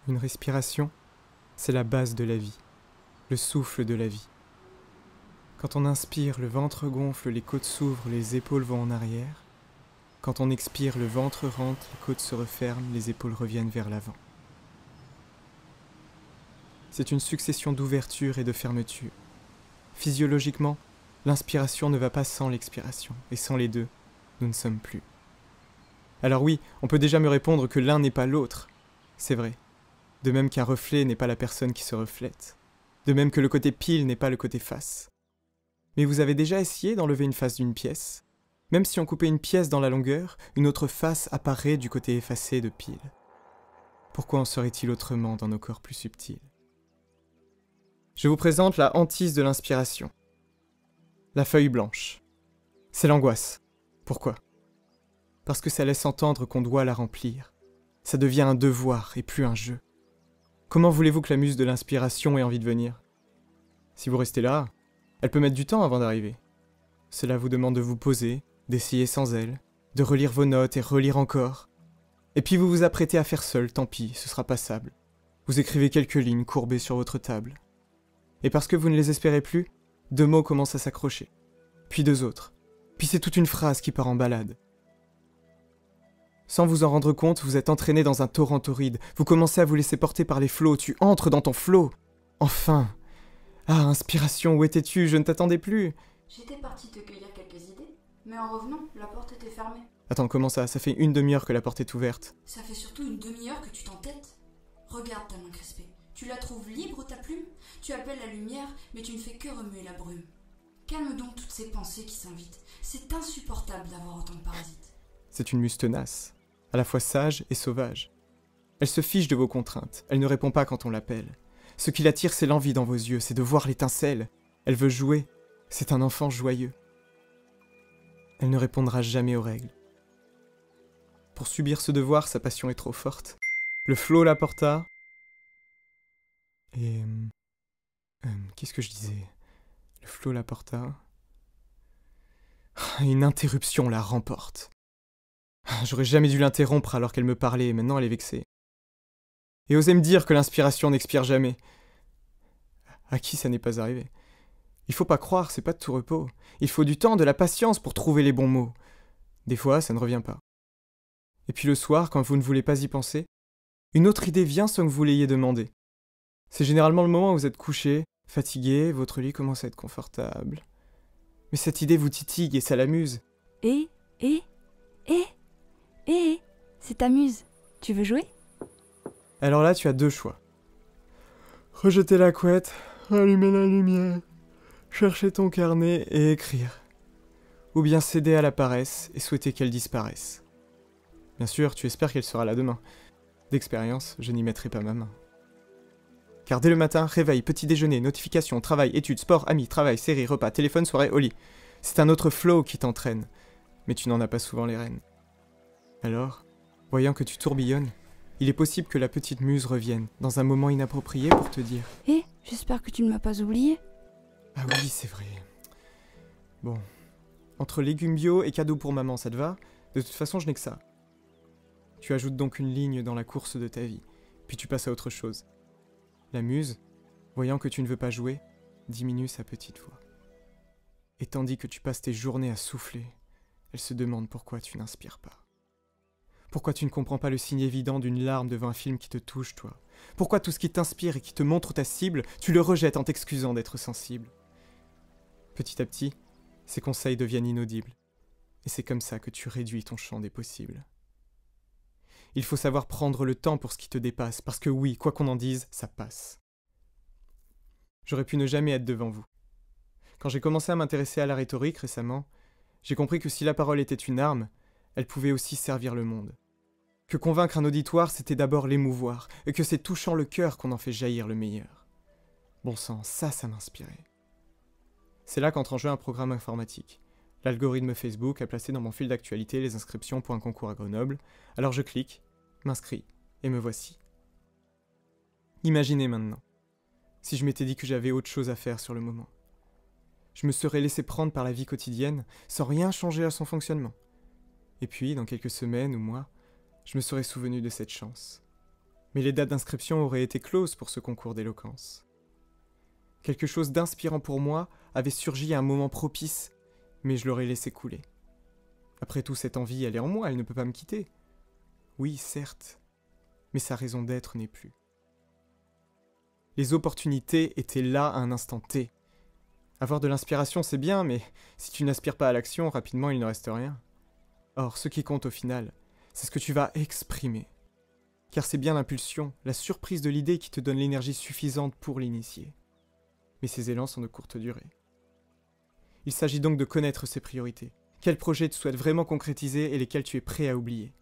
Une respiration, c'est la base de la vie, le souffle de la vie. Quand on inspire, le ventre gonfle, les côtes s'ouvrent, les épaules vont en arrière. Quand on expire, le ventre rentre, les côtes se referment, les épaules reviennent vers l'avant. C'est une succession d'ouverture et de fermeture. Physiologiquement, l'inspiration ne va pas sans l'expiration, et sans les deux, nous ne sommes plus. Alors oui, on peut déjà me répondre que l'un n'est pas l'autre. C'est vrai. De même qu'un reflet n'est pas la personne qui se reflète. De même que le côté pile n'est pas le côté face. Mais vous avez déjà essayé d'enlever une face d'une pièce ? Même si on coupait une pièce dans la longueur, une autre face apparaît du côté effacé de pile. Pourquoi en serait-il autrement dans nos corps plus subtils ? Je vous présente la hantise de l'inspiration. La feuille blanche. C'est l'angoisse. Pourquoi ? Parce que ça laisse entendre qu'on doit la remplir. Ça devient un devoir et plus un jeu. Comment voulez-vous que la muse de l'inspiration ait envie de venir ? Si vous restez là, elle peut mettre du temps avant d'arriver. Cela vous demande de vous poser, d'essayer sans elle, de relire vos notes et relire encore. Et puis vous vous apprêtez à faire seul, tant pis, ce sera passable. Vous écrivez quelques lignes courbées sur votre table. Et parce que vous ne les espérez plus, 2 mots commencent à s'accrocher. Puis 2 autres. Puis c'est toute une phrase qui part en ballade. Sans vous en rendre compte, vous êtes entraîné dans un torrent torride. Vous commencez à vous laisser porter par les flots. Tu entres dans ton flot. Enfin. Ah, inspiration, où étais-tu ? Je ne t'attendais plus. J'étais partie te cueillir quelques idées, mais en revenant, la porte était fermée. Attends, comment ça ? Ça fait une demi-heure que la porte est ouverte. Ça fait surtout une demi-heure que tu t'entêtes. Regarde ta main crispée. Tu la trouves libre, ta plume ? Tu appelles la lumière, mais tu ne fais que remuer la brume. Calme donc toutes ces pensées qui s'invitent. C'est insupportable d'avoir autant de parasites. C'est une muse tenace, à la fois sage et sauvage. Elle se fiche de vos contraintes, elle ne répond pas quand on l'appelle. Ce qui l'attire, c'est l'envie dans vos yeux, c'est de voir l'étincelle. Elle veut jouer, c'est un enfant joyeux. Elle ne répondra jamais aux règles. Pour subir ce devoir, sa passion est trop forte. Le flot la porta. Et... qu'est-ce que je disais ? Le flot la porta. Une interruption la remporte. J'aurais jamais dû l'interrompre alors qu'elle me parlait, et maintenant elle est vexée. Et osez me dire que l'inspiration n'expire jamais. À qui ça n'est pas arrivé ? Il faut pas croire, c'est pas de tout repos. Il faut du temps, de la patience pour trouver les bons mots. Des fois, ça ne revient pas. Et puis le soir, quand vous ne voulez pas y penser, une autre idée vient sans que vous l'ayez demandé. C'est généralement le moment où vous êtes couché, fatigué, votre lit commence à être confortable. Mais cette idée vous titille et ça l'amuse. C'est ta muse. Tu veux jouer ? Alors là, tu as 2 choix. Rejeter la couette, allumer la lumière, chercher ton carnet et écrire. Ou bien céder à la paresse et souhaiter qu'elle disparaisse. Bien sûr, tu espères qu'elle sera là demain. D'expérience, je n'y mettrai pas ma main. Car dès le matin, réveil, petit déjeuner, notifications, travail, études, sport, amis, travail, série, repas, téléphone, soirée, au lit. C'est un autre flow qui t'entraîne. Mais tu n'en as pas souvent les rênes. Alors, voyant que tu tourbillonnes, il est possible que la petite muse revienne, dans un moment inapproprié pour te dire « J'espère que tu ne m'as pas oublié. » Ah oui, c'est vrai. Bon, entre légumes bio et cadeaux pour maman, ça te va ? De toute façon, je n'ai que ça. Tu ajoutes donc une ligne dans la course de ta vie, puis tu passes à autre chose. La muse, voyant que tu ne veux pas jouer, diminue sa petite voix. Et tandis que tu passes tes journées à souffler, elle se demande pourquoi tu n'inspires pas. Pourquoi tu ne comprends pas le signe évident d'une larme devant un film qui te touche, toi ? Pourquoi tout ce qui t'inspire et qui te montre ta cible, tu le rejettes en t'excusant d'être sensible ? Petit à petit, ces conseils deviennent inaudibles. Et c'est comme ça que tu réduis ton champ des possibles. Il faut savoir prendre le temps pour ce qui te dépasse, parce que oui, quoi qu'on en dise, ça passe. J'aurais pu ne jamais être devant vous. Quand j'ai commencé à m'intéresser à la rhétorique récemment, j'ai compris que si la parole était une arme, elle pouvait aussi servir le monde. Que convaincre un auditoire, c'était d'abord l'émouvoir, et que c'est touchant le cœur qu'on en fait jaillir le meilleur. Bon sang, ça m'inspirait. C'est là qu'entre en jeu un programme informatique. L'algorithme Facebook a placé dans mon fil d'actualité les inscriptions pour un concours à Grenoble, alors je clique, m'inscris, et me voici. Imaginez maintenant, si je m'étais dit que j'avais autre chose à faire sur le moment. Je me serais laissé prendre par la vie quotidienne, sans rien changer à son fonctionnement. Et puis, dans quelques semaines ou mois, je me serais souvenu de cette chance. Mais les dates d'inscription auraient été closes pour ce concours d'éloquence. Quelque chose d'inspirant pour moi avait surgi à un moment propice, mais je l'aurais laissé couler. Après tout, cette envie, elle est en moi, elle ne peut pas me quitter. Oui, certes, mais sa raison d'être n'est plus. Les opportunités étaient là à un instant T. Avoir de l'inspiration, c'est bien, mais si tu n'aspires pas à l'action, rapidement, il ne reste rien. Or, ce qui compte au final, c'est ce que tu vas exprimer. Car c'est bien l'impulsion, la surprise de l'idée qui te donne l'énergie suffisante pour l'initier. Mais ces élans sont de courte durée. Il s'agit donc de connaître ses priorités. Quels projets tu souhaites vraiment concrétiser et lesquels tu es prêt à oublier.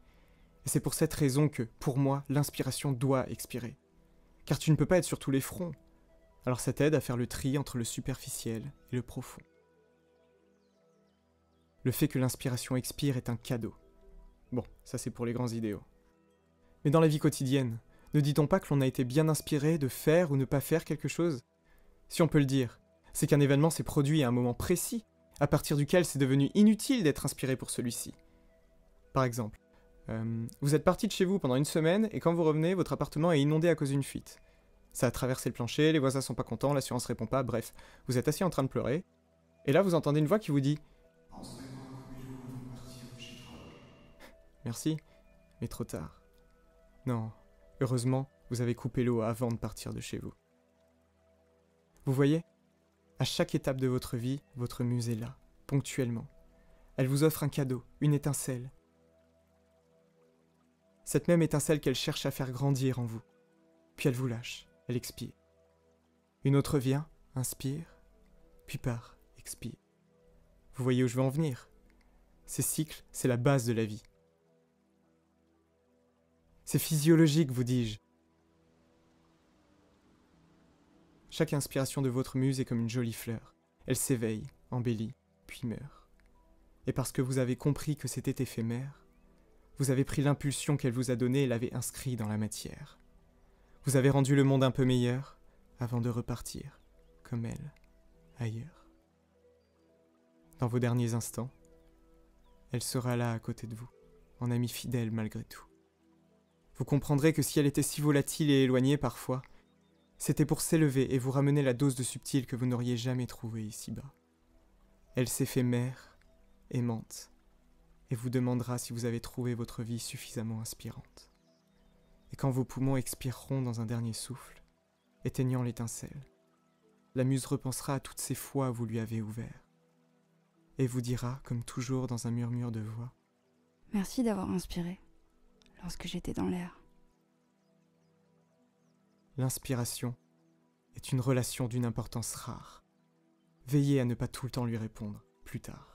Et c'est pour cette raison que, pour moi, l'inspiration doit expirer. Car tu ne peux pas être sur tous les fronts. Alors ça t'aide à faire le tri entre le superficiel et le profond. Le fait que l'inspiration expire est un cadeau. Bon, ça c'est pour les grands idéaux. Mais dans la vie quotidienne, ne dit-on pas que l'on a été bien inspiré de faire ou ne pas faire quelque chose ? Si on peut le dire, c'est qu'un événement s'est produit à un moment précis, à partir duquel c'est devenu inutile d'être inspiré pour celui-ci. Par exemple, vous êtes parti de chez vous pendant une semaine et quand vous revenez, votre appartement est inondé à cause d'une fuite. Ça a traversé le plancher, les voisins sont pas contents, l'assurance répond pas, bref, vous êtes assis en train de pleurer, et là vous entendez une voix qui vous dit « Pense vraiment à couper l'eau avant de partir de chez toi. » Merci, mais trop tard. Non, heureusement, vous avez coupé l'eau avant de partir de chez vous. Vous voyez ? À chaque étape de votre vie, votre muse est là, ponctuellement. Elle vous offre un cadeau, une étincelle. Cette même étincelle qu'elle cherche à faire grandir en vous. Puis elle vous lâche, elle expire. Une autre vient, inspire, puis part, expire. Vous voyez où je veux en venir ? Ces cycles, c'est la base de la vie. C'est physiologique, vous dis-je. Chaque inspiration de votre muse est comme une jolie fleur. Elle s'éveille, embellit, puis meurt. Et parce que vous avez compris que c'était éphémère, vous avez pris l'impulsion qu'elle vous a donnée et l'avez inscrit dans la matière. Vous avez rendu le monde un peu meilleur avant de repartir, comme elle, ailleurs. Dans vos derniers instants, elle sera là à côté de vous, en amie fidèle malgré tout. Vous comprendrez que si elle était si volatile et éloignée parfois, c'était pour s'élever et vous ramener la dose de subtil que vous n'auriez jamais trouvée ici-bas. Elle s'est fait mère, aimante, et vous demandera si vous avez trouvé votre vie suffisamment inspirante. Et quand vos poumons expireront dans un dernier souffle, éteignant l'étincelle, la muse repensera à toutes ces fois où vous lui avez ouvert, et vous dira, comme toujours dans un murmure de voix, « Merci d'avoir inspiré, lorsque j'étais dans l'air. » L'inspiration est une relation d'une importance rare. Veillez à ne pas tout le temps lui répondre, plus tard.